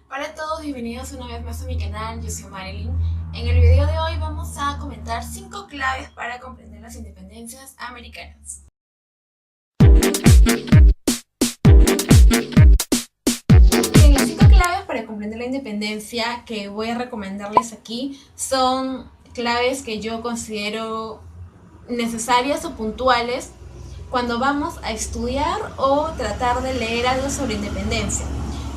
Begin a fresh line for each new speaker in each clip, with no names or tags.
Hola a todos, bienvenidos una vez más a mi canal, yo soy Marilyn. En el video de hoy vamos a comentar 5 claves para comprender las independencias americanas. Bien, las 5 claves para comprender la independencia que voy a recomendarles aquí son claves que yo considero necesarias o puntuales cuando vamos a estudiar o tratar de leer algo sobre independencia.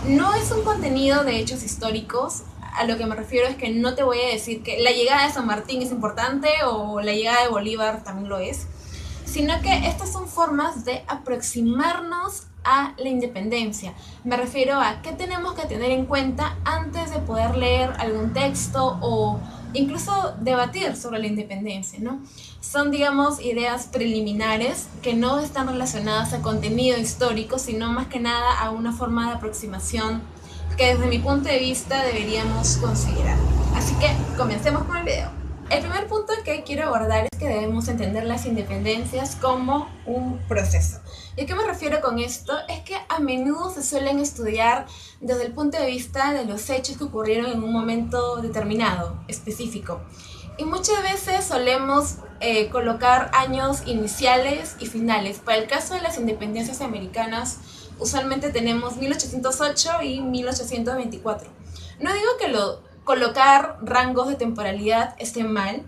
No es un contenido de hechos históricos, a lo que me refiero es que no te voy a decir que la llegada de San Martín es importante o la llegada de Bolívar también lo es, sino que estas son formas de aproximarnos a la independencia. Me refiero a qué tenemos que tener en cuenta antes de poder leer algún texto o incluso debatir sobre la independencia, ¿no? Son, digamos, ideas preliminares que no están relacionadas a contenido histórico, sino más que nada a una forma de aproximación que desde mi punto de vista deberíamos considerar. Así que comencemos con el video. El primer punto que quiero abordar es que debemos entender las independencias como un proceso. ¿Y a qué me refiero con esto? Es que a menudo se suelen estudiar desde el punto de vista de los hechos que ocurrieron en un momento determinado, específico. Y muchas veces solemos colocar años iniciales y finales. Para el caso de las independencias americanas, usualmente tenemos 1808 y 1824. No digo que colocar rangos de temporalidad esté mal,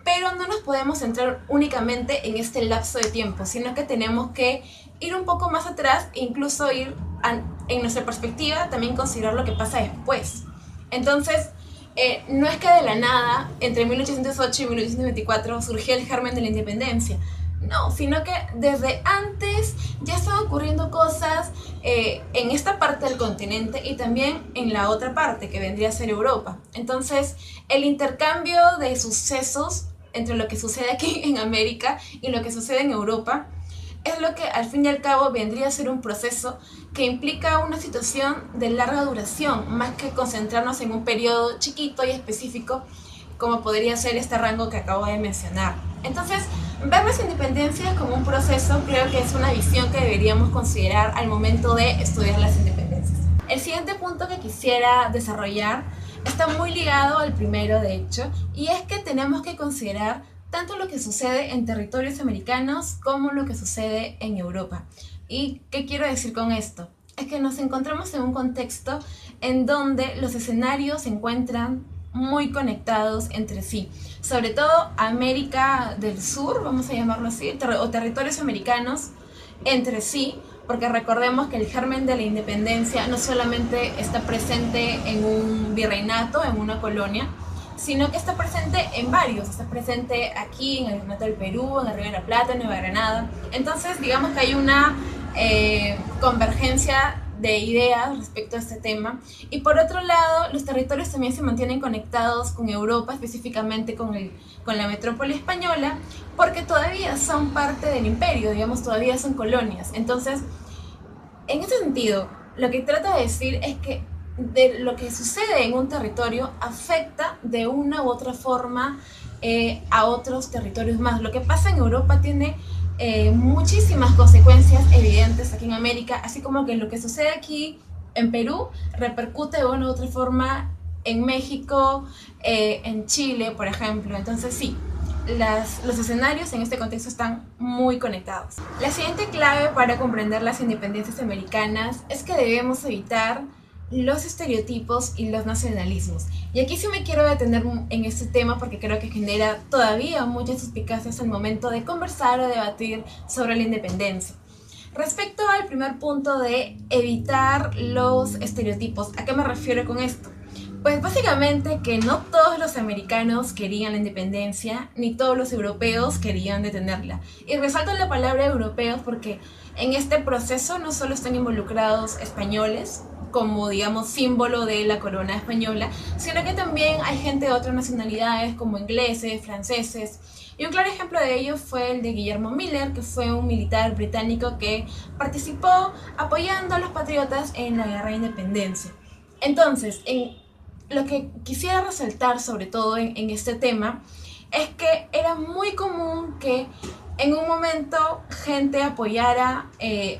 pero no nos podemos centrar únicamente en este lapso de tiempo, sino que tenemos que ir un poco más atrás e incluso ir en nuestra perspectiva también considerar lo que pasa después. Entonces, no es que de la nada, entre 1808 y 1824, surgió el germen de la independencia. No, sino que desde antes ya estaban ocurriendo cosas en esta parte del continente y también en la otra parte, que vendría a ser Europa. Entonces, el intercambio de sucesos entre lo que sucede aquí en América y lo que sucede en Europa es lo que al fin y al cabo vendría a ser un proceso que implica una situación de larga duración, más que concentrarnos en un periodo chiquito y específico como podría ser este rango que acabo de mencionar. Entonces, ver las independencias como un proceso creo que es una visión que deberíamos considerar al momento de estudiar las independencias. El siguiente punto que quisiera desarrollar está muy ligado al primero, de hecho, y es que tenemos que considerar tanto lo que sucede en territorios americanos como lo que sucede en Europa. ¿Y qué quiero decir con esto? Es que nos encontramos en un contexto en donde los escenarios se encuentran muy conectados entre sí. Sobre todo América del Sur, vamos a llamarlo así, o territorios americanos entre sí, porque recordemos que el germen de la independencia no solamente está presente en un virreinato, en una colonia, sino que está presente en varios. Está presente aquí, en el Virreinato del Perú, en el Río de la Plata, en Nueva Granada. Entonces, digamos que hay una convergencia de ideas respecto a este tema. Y por otro lado, los territorios también se mantienen conectados con Europa, específicamente con la metrópoli española, porque todavía son parte del imperio, digamos, todavía son colonias. Entonces, en ese sentido, lo que trato de decir es que de lo que sucede en un territorio afecta de una u otra forma a otros territorios más. Lo que pasa en Europa tiene muchísimas consecuencias evidentes aquí en América, así como que lo que sucede aquí en Perú repercute de una u otra forma en México, en Chile, por ejemplo. Entonces sí, los escenarios en este contexto están muy conectados. La siguiente clave para comprender las independencias americanas es que debemos evitar los estereotipos y los nacionalismos. Y aquí sí me quiero detener en este tema porque creo que genera todavía muchas suspicacias al momento de conversar o debatir sobre la independencia. Respecto al primer punto de evitar los estereotipos, ¿a qué me refiero con esto? Pues básicamente que no todos los americanos querían la independencia, ni todos los europeos querían detenerla. Y resalto la palabra europeos porque en este proceso no solo están involucrados españoles, como digamos símbolo de la corona española, sino que también hay gente de otras nacionalidades como ingleses, franceses. Y un claro ejemplo de ello fue el de Guillermo Miller, que fue un militar británico que participó apoyando a los patriotas en la guerra de independencia. Entonces, lo que quisiera resaltar sobre todo en este tema es que era muy común que en un momento gente apoyara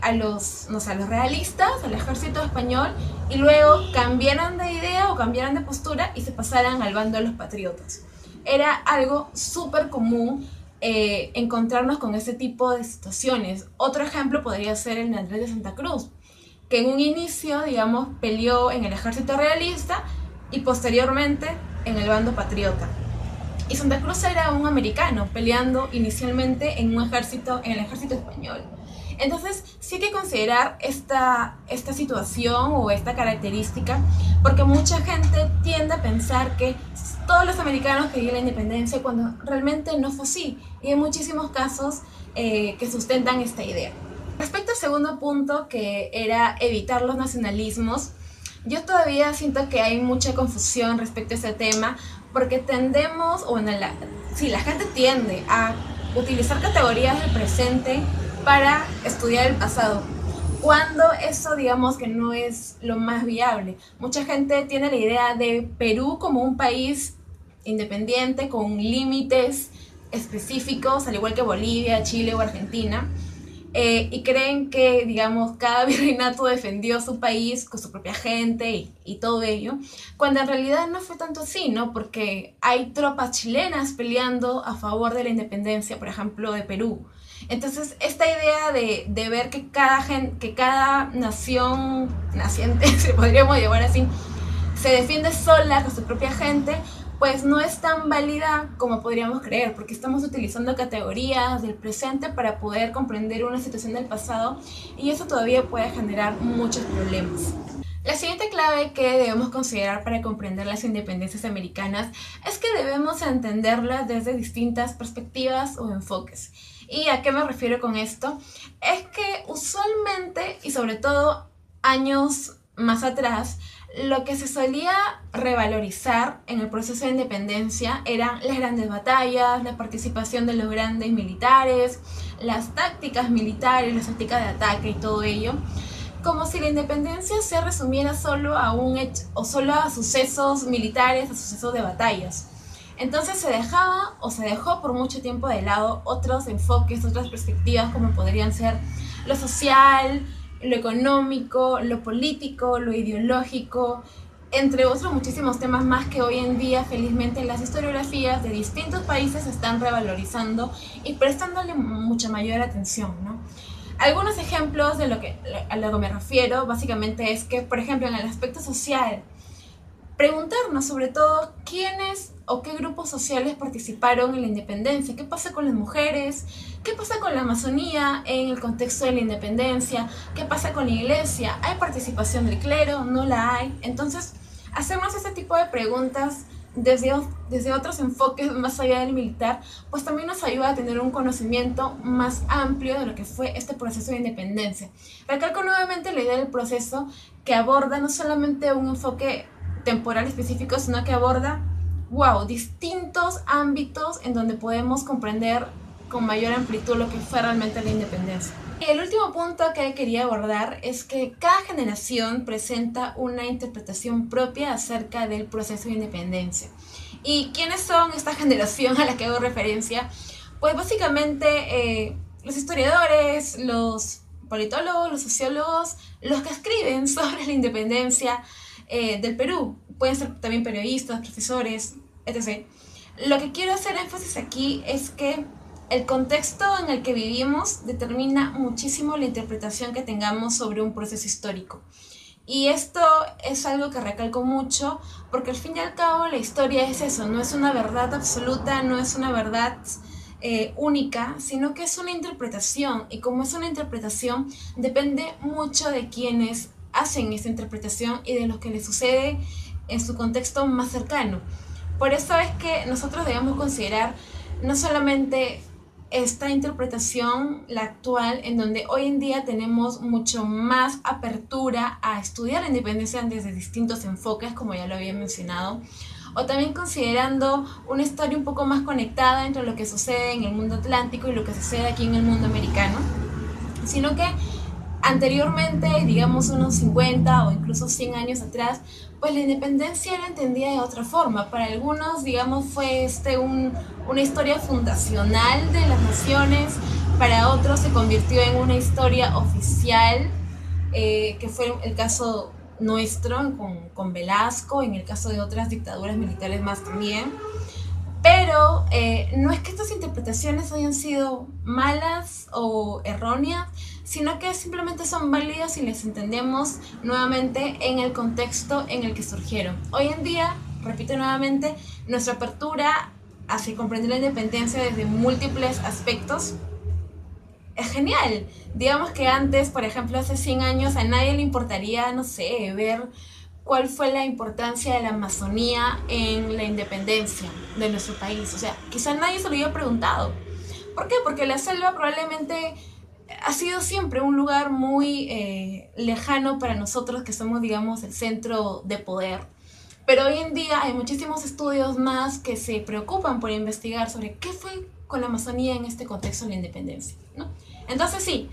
a los, no sé, a los realistas, al ejército español, y luego cambiaran de idea o cambiaran de postura y se pasaran al bando de los patriotas. Era algo súper común encontrarnos con ese tipo de situaciones. Otro ejemplo podría ser el de Andrés de Santa Cruz, que en un inicio, digamos, peleó en el ejército realista y posteriormente en el bando patriota. Y Santa Cruz era un americano peleando inicialmente en en el ejército español. Entonces sí hay que considerar esta situación o esta característica, porque mucha gente tiende a pensar que todos los americanos querían la independencia cuando realmente no fue así. Y hay muchísimos casos que sustentan esta idea. Respecto al segundo punto, que era evitar los nacionalismos, yo todavía siento que hay mucha confusión respecto a ese tema, porque tendemos, o bueno, la gente tiende a utilizar categorías del presente para estudiar el pasado, cuando eso digamos que no es lo más viable. Mucha gente tiene la idea de Perú como un país independiente con límites específicos, al igual que Bolivia, Chile o Argentina, y creen que, digamos, cada virreinato defendió su país con su propia gente y todo ello, cuando en realidad no fue tanto así, ¿no? Porque hay tropas chilenas peleando a favor de la independencia, por ejemplo, de Perú. Entonces, esta idea de ver que cada nación naciente, si podríamos llamar así, se defiende sola con su propia gente, pues no es tan válida como podríamos creer, porque estamos utilizando categorías del presente para poder comprender una situación del pasado, y eso todavía puede generar muchos problemas. La siguiente clave que debemos considerar para comprender las independencias americanas es que debemos entenderlas desde distintas perspectivas o enfoques. ¿Y a qué me refiero con esto? Es que usualmente, y sobre todo años más atrás, lo que se solía revalorizar en el proceso de independencia eran las grandes batallas, la participación de los grandes militares, las tácticas militares, las tácticas de ataque y todo ello, como si la independencia se resumiera solo a un hecho, o solo a sucesos militares, a sucesos de batallas. Entonces se dejaba o se dejó por mucho tiempo de lado otros enfoques, otras perspectivas, como podrían ser lo social, lo económico, lo político, lo ideológico, entre otros muchísimos temas más que hoy en día felizmente las historiografías de distintos países están revalorizando y prestándole mucha mayor atención, ¿no? Algunos ejemplos de a lo que me refiero básicamente es que, por ejemplo, en el aspecto social, preguntarnos sobre todo quiénes o qué grupos sociales participaron en la independencia, qué pasa con las mujeres, qué pasa con la Amazonía en el contexto de la independencia, qué pasa con la iglesia, ¿hay participación del clero? ¿No la hay? Entonces, hacernos este tipo de preguntas desde otros enfoques más allá del militar, pues también nos ayuda a tener un conocimiento más amplio de lo que fue este proceso de independencia. Recalco nuevamente la idea del proceso, que aborda no solamente un enfoque temporal específico, sino que aborda, distintos ámbitos en donde podemos comprender con mayor amplitud lo que fue realmente la independencia. Y el último punto que quería abordar es que cada generación presenta una interpretación propia acerca del proceso de independencia. ¿Y quiénes son esta generación a la que hago referencia? Pues básicamente los historiadores, los politólogos, los sociólogos, los que escriben sobre la independencia del Perú. Pueden ser también periodistas, profesores, etc. Lo que quiero hacer énfasis aquí es que el contexto en el que vivimos determina muchísimo la interpretación que tengamos sobre un proceso histórico. Y esto es algo que recalco mucho, porque al fin y al cabo la historia es eso, no es una verdad absoluta, no es una verdad única, sino que es una interpretación, y como es una interpretación, depende mucho de quienes hacen esa interpretación y de lo que les sucede en su contexto más cercano. Por eso es que nosotros debemos considerar no solamente esta interpretación, la actual, en donde hoy en día tenemos mucho más apertura a estudiar la independencia desde distintos enfoques, como ya lo había mencionado, o también considerando una historia un poco más conectada entre lo que sucede en el mundo atlántico y lo que sucede aquí en el mundo americano, sino que anteriormente, digamos unos 50 o incluso 100 años atrás, pues la independencia era entendida de otra forma. Para algunos, digamos, fue una historia fundacional de las naciones, para otros se convirtió en una historia oficial, que fue el caso nuestro con Velasco, en el caso de otras dictaduras militares más también. Pero no es que estas interpretaciones hayan sido malas o erróneas, sino que simplemente son válidas si les entendemos nuevamente en el contexto en el que surgieron. Hoy en día, repito nuevamente, nuestra apertura hacia comprender la independencia desde múltiples aspectos es genial. Digamos que antes, por ejemplo, hace 100 años, a nadie le importaría, no sé, ver cuál fue la importancia de la Amazonía en la independencia de nuestro país. O sea, quizá nadie se lo había preguntado. ¿Por qué? Porque la selva probablemente ha sido siempre un lugar muy lejano para nosotros que somos, digamos, el centro de poder. Pero hoy en día hay muchísimos estudios más que se preocupan por investigar sobre qué fue con la Amazonía en este contexto de la independencia, ¿no? Entonces sí,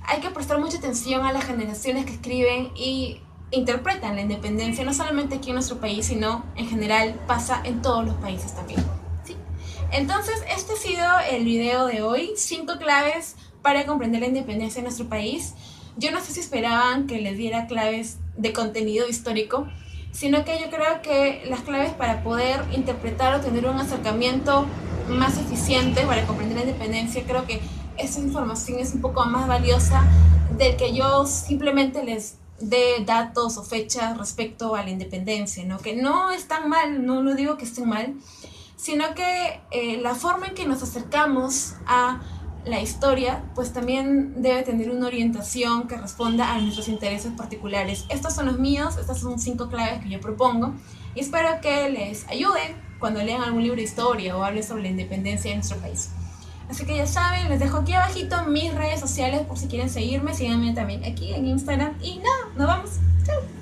hay que prestar mucha atención a las generaciones que escriben y interpretan la independencia, no solamente aquí en nuestro país, sino en general pasa en todos los países también, ¿sí? Entonces este ha sido el video de hoy, 5 claves para comprender la independencia de nuestro país. Yo no sé si esperaban que les diera claves de contenido histórico, sino que yo creo que las claves para poder interpretar o tener un acercamiento más eficiente para comprender la independencia, creo que esa información es un poco más valiosa del que yo simplemente les dé datos o fechas respecto a la independencia, ¿no? Que no están mal, no digo que estén mal, sino que la forma en que nos acercamos a la historia, pues también debe tener una orientación que responda a nuestros intereses particulares. Estos son los míos, estas son 5 claves que yo propongo y espero que les ayude cuando lean algún libro de historia o hablen sobre la independencia de nuestro país. Así que ya saben, les dejo aquí abajito mis redes sociales por si quieren seguirme, síganme también aquí en Instagram y nada, nos vamos, chao.